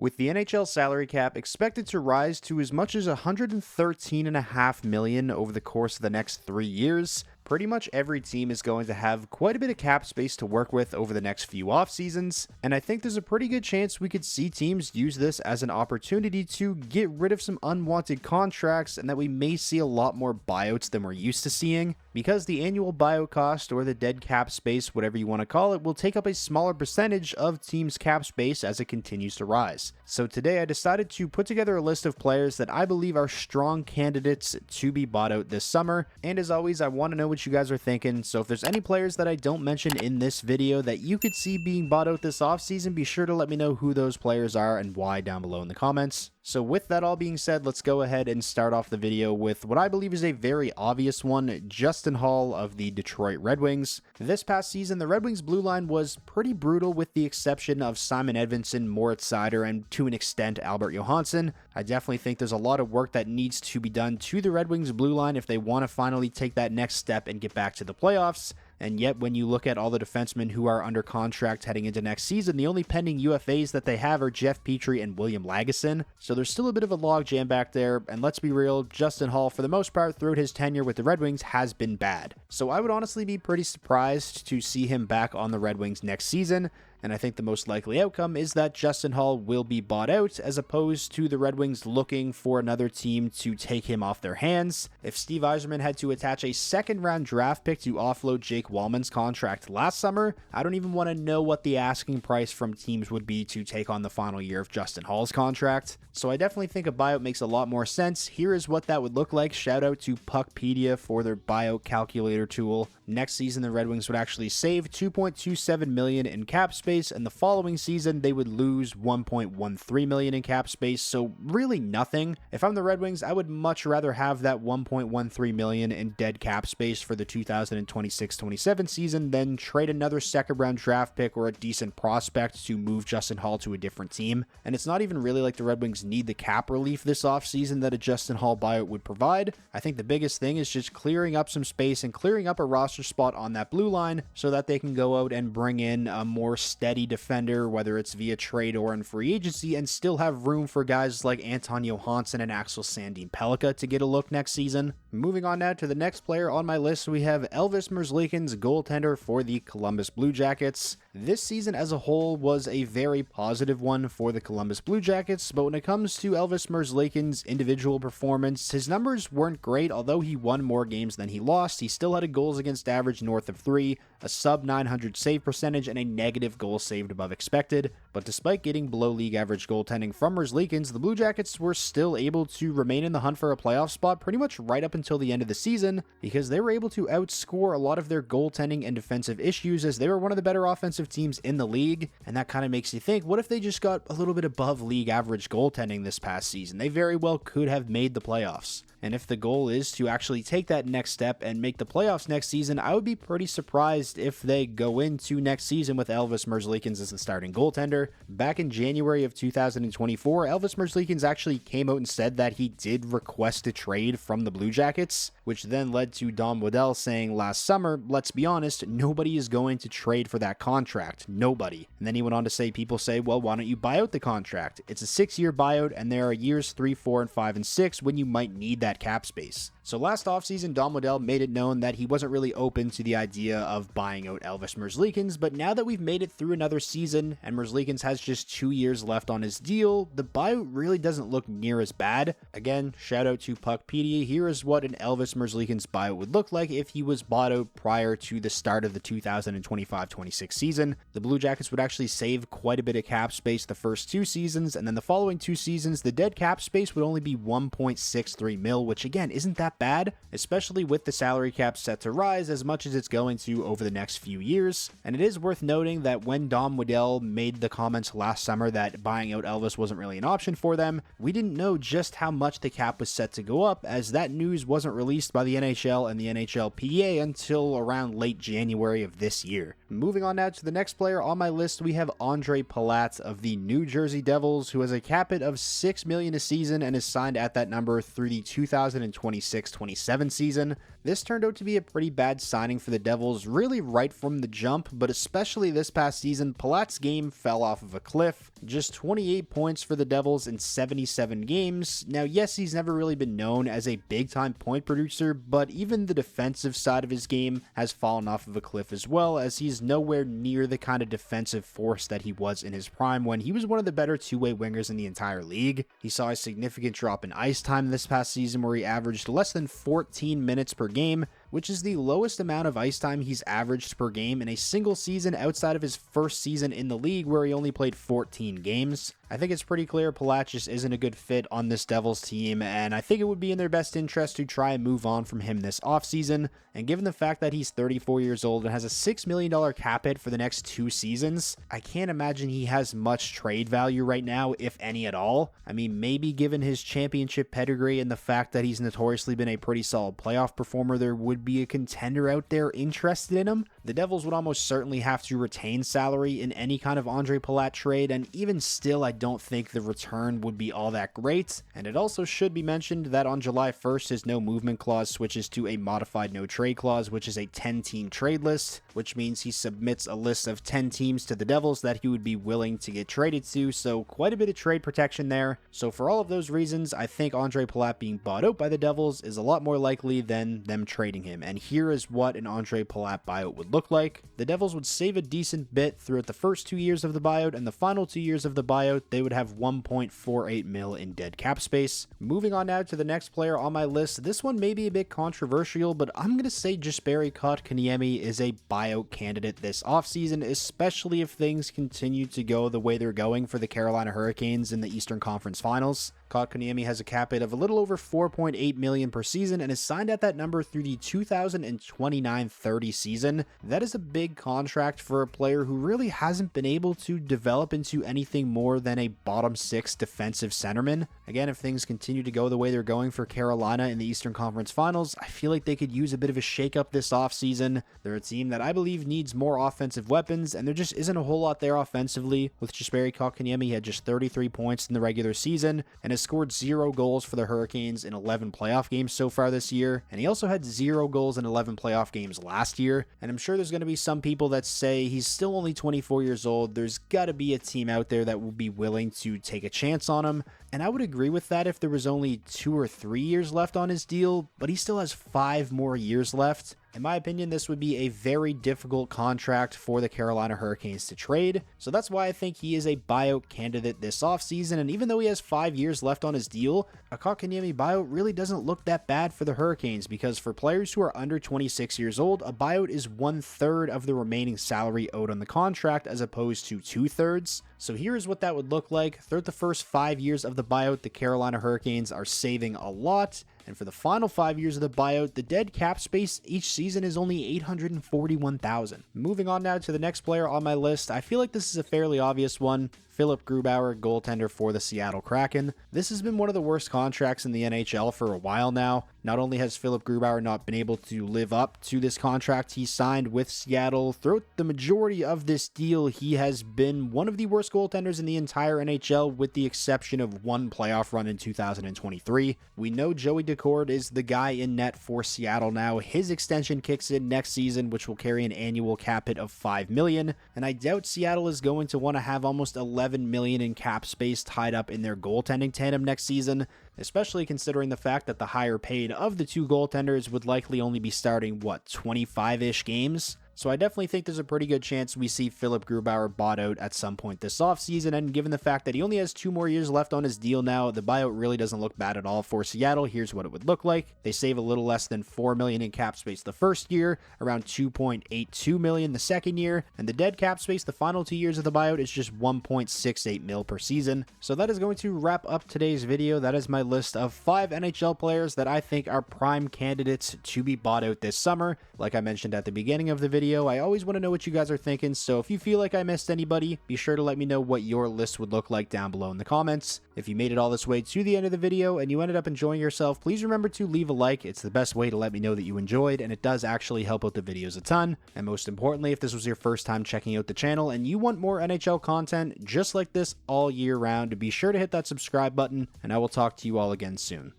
With the NHL salary cap expected to rise to as much as $113.5 million over the course of the next 3 years, pretty much every team is going to have quite a bit of cap space to work with over the next few off seasons, and I think there's a pretty good chance we could see teams use this as an opportunity to get rid of some unwanted contracts, and that we may see a lot more buyouts than we're used to seeing, because the annual buyout cost, or the dead cap space, whatever you want to call it, will take up a smaller percentage of teams' cap space as it continues to rise. So today I decided to put together a list of players that I believe are strong candidates to be bought out this summer, and as always, I want to know what you guys are thinking, so if there's any players that I don't mention in this video that you could see being bought out this offseason, be sure to let me know who those players are and why down below in the comments. So with that all being said, let's go ahead and start off the video with what I believe is a very obvious one, Justin Hall of the Detroit Red Wings. This past season, the Red Wings blue line was pretty brutal with the exception of Simon Edvinsson, Moritz Seider, and to an extent Albert Johansson. I definitely think there's a lot of work that needs to be done to the Red Wings blue line if they want to finally take that next step and get back to the playoffs. And yet, when you look at all the defensemen who are under contract heading into next season, the only pending UFAs that they have are Jeff Petrie and William Lagesson. So there's still a bit of a logjam back there, and let's be real, Justin Hall, for the most part, throughout his tenure with the Red Wings, has been bad. So I would honestly be pretty surprised to see him back on the Red Wings next season. And I think the most likely outcome is that Justin Hall will be bought out, as opposed to the Red Wings looking for another team to take him off their hands. If Steve Yzerman had to attach a second-round draft pick to offload Jake Wallman's contract last summer, I don't even want to know what the asking price from teams would be to take on the final year of Justin Hall's contract. So I definitely think a buyout makes a lot more sense. Here is what that would look like. Shout out to Puckpedia for their buyout calculator tool. Next season, the Red Wings would actually save $2.27 million in cap space, and the following season they would lose $1.13 million in cap space, so really nothing. If I'm the Red Wings, I would much rather have that $1.13 million in dead cap space for the 2026-27 season than trade another second-round draft pick or a decent prospect to move Justin Hall to a different team. And it's not even really like the Red Wings need the cap relief this offseason that a Justin Hall buyout would provide. I think the biggest thing is just clearing up some space and clearing up a roster spot on that blue line so that they can go out and bring in a more steady defender, whether it's via trade or in free agency, and still have room for guys like Anton Johansson and Axel Sandin Pellikka to get a look next season. Moving on now to the next player on my list, we have Elvis Merzlikins, goaltender for the Columbus Blue Jackets. This season as a whole was a very positive one for the Columbus Blue Jackets, but when it comes to Elvis Merzlikins' individual performance, his numbers weren't great. Although he won more games than he lost, he still had a goals against average north of 3, a sub 900 save percentage, and a negative goal saved above expected. But despite getting below league average goaltending from Merzlikins, the Blue Jackets were still able to remain in the hunt for a playoff spot pretty much right up until the end of the season, because they were able to outscore a lot of their goaltending and defensive issues, as they were one of the better offensive teams in the league. And that kind of makes you think, what if they just got a little bit above league average goaltending this past season? They very well could have made the playoffs. And if the goal is to actually take that next step and make the playoffs next season, I would be pretty surprised if they go into next season with Elvis Merzlikins as the starting goaltender. Back in January of 2024, Elvis Merzlikins actually came out and said that he did request a trade from the Blue Jackets, which then led to Don Waddell saying last summer, let's be honest, nobody is going to trade for that contract. Nobody. And then he went on to say, people say, well, why don't you buy out the contract? It's a 6-year buyout, and there are years 3, 4, and 5, and 6 when you might need that cap space. So last offseason, Don Waddell made it known that he wasn't really open to the idea of buying out Elvis Merzlikins, but now that we've made it through another season and Merzlikins has just 2 years left on his deal, the buyout really doesn't look near as bad. Again, shout out to Puckpedia. Here is what an Elvis Merzlikins buyout would look like if he was bought out prior to the start of the 2025-26 season. The Blue Jackets would actually save quite a bit of cap space the first 2 seasons, and then the following 2 seasons, the dead cap space would only be $1.63 million, which again isn't that bad, especially with the salary cap set to rise as much as it's going to over the next few years. And it is worth noting that when Don Waddell made the comments last summer that buying out Elvis wasn't really an option for them, we didn't know just how much the cap was set to go up, as that news wasn't released by the NHL and the NHLPA until around late January of this year. Moving on now to the next player on my list, we have Ondrej Palat of the New Jersey Devils, who has a cap hit of $6 million a season and is signed at that number through the 2026 26-27 season. This turned out to be a pretty bad signing for the Devils, really right from the jump, but especially this past season, Palat's game fell off of a cliff. Just 28 points for the Devils in 77 games. Now, yes, he's never really been known as a big-time point producer, but even the defensive side of his game has fallen off of a cliff as well, as he's nowhere near the kind of defensive force that he was in his prime when he was one of the better two-way wingers in the entire league. He saw a significant drop in ice time this past season where he averaged less than 14 minutes per game, which is the lowest amount of ice time he's averaged per game in a single season outside of his first season in the league where he only played 14 games. I think it's pretty clear Palat just isn't a good fit on this Devils team, and I think it would be in their best interest to try and move on from him this offseason. And given the fact that he's 34 years old and has a $6 million cap hit for the next 2 seasons, I can't imagine he has much trade value right now, if any at all. I mean, maybe given his championship pedigree and the fact that he's notoriously been a pretty solid playoff performer, there would be a contender out there interested in him. The Devils would almost certainly have to retain salary in any kind of Ondrej Palat trade, and even still, I don't think the return would be all that great. And it also should be mentioned that on July 1st, his no movement clause switches to a modified no trade clause, which is a 10-team trade list, which means he submits a list of 10 teams to the Devils that he would be willing to get traded to, so quite a bit of trade protection there. So for all of those reasons, I think Ondrej Palat being bought out by the Devils is a lot more likely than them trading him, and here is what an Ondrej Palat buyout would look like. The Devils would save a decent bit throughout the first 2 years of the buyout, and the final 2 years of the buyout, they would have 1.48 mil in dead cap space. Moving on now to the next player on my list. This one may be a bit controversial, but I'm going to say Jesperi Kotkaniemi is a buyout candidate this offseason, especially if things continue to go the way they're going for the Carolina Hurricanes in the Eastern Conference Finals. Kotkaniemi has a cap hit of a little over $4.8 million per season and is signed at that number through the 2029-30 season. That is a big contract for a player who really hasn't been able to develop into anything more than a bottom 6 defensive centerman. Again, if things continue to go the way they're going for Carolina in the Eastern Conference Finals, I feel like they could use a bit of a shakeup this offseason. They're a team that I believe needs more offensive weapons, and there just isn't a whole lot there offensively. With Jesperi Kotkaniemi, he had just 33 points in the regular season and has scored 0 goals for the Hurricanes in 11 playoff games so far this year, and he also had 0 goals in 11 playoff games last year. And I'm sure there's going to be some people that say he's still only 24 years old. There's got to be a team out there that will be willing to take a chance on him, and I would agree with that if there was only 2 or 3 years left on his deal, but he still has 5 more years left. In my opinion, this would be a very difficult contract for the Carolina Hurricanes to trade, so that's why I think he is a buyout candidate this offseason. And even though he has 5 years left on his deal, a Kotkaniemi buyout really doesn't look that bad for the Hurricanes, because for players who are under 26 years old, a buyout is 1/3 of the remaining salary owed on the contract as opposed to 2/3. So here's what that would look like. Throughout the first 5 years of the buyout, the Carolina Hurricanes are saving a lot. And for the final 5 years of the buyout, the dead cap space each season is only $841,000. Moving on now to the next player on my list. I feel like this is a fairly obvious one. Philip Grubauer, goaltender for the Seattle Kraken. This has been one of the worst contracts in the NHL for a while now. Not only has Philip Grubauer not been able to live up to this contract he signed with Seattle, throughout the majority of this deal, he has been one of the worst goaltenders in the entire NHL, with the exception of one playoff run in 2023. We know Joey Daccord is the guy in net for Seattle now. His extension kicks in next season, which will carry an annual cap hit of $5 million, and I doubt Seattle is going to want to have almost $11 million in cap space tied up in their goaltending tandem next season, especially considering the fact that the higher paid of the two goaltenders would likely only be starting, 25-ish games? So I definitely think there's a pretty good chance we see Philip Grubauer bought out at some point this offseason, and given the fact that he only has 2 more years left on his deal now, the buyout really doesn't look bad at all for Seattle. Here's what it would look like. They save a little less than $4 million in cap space the first year, around $2.82 million the second year, and the dead cap space the final 2 years of the buyout is just $1.68 million per season. So that is going to wrap up today's video. That is my list of 5 NHL players that I think are prime candidates to be bought out this summer. Like I mentioned at the beginning of the video, I always want to know what you guys are thinking, so if you feel like I missed anybody, be sure to let me know what your list would look like down below in the comments. If you made it all this way to the end of the video and you ended up enjoying yourself, please remember to leave a like. It's the best way to let me know that you enjoyed, and it does actually help out the videos a ton. And most importantly, if this was your first time checking out the channel and you want more NHL content just like this all year round, be sure to hit that subscribe button, and I will talk to you all again soon.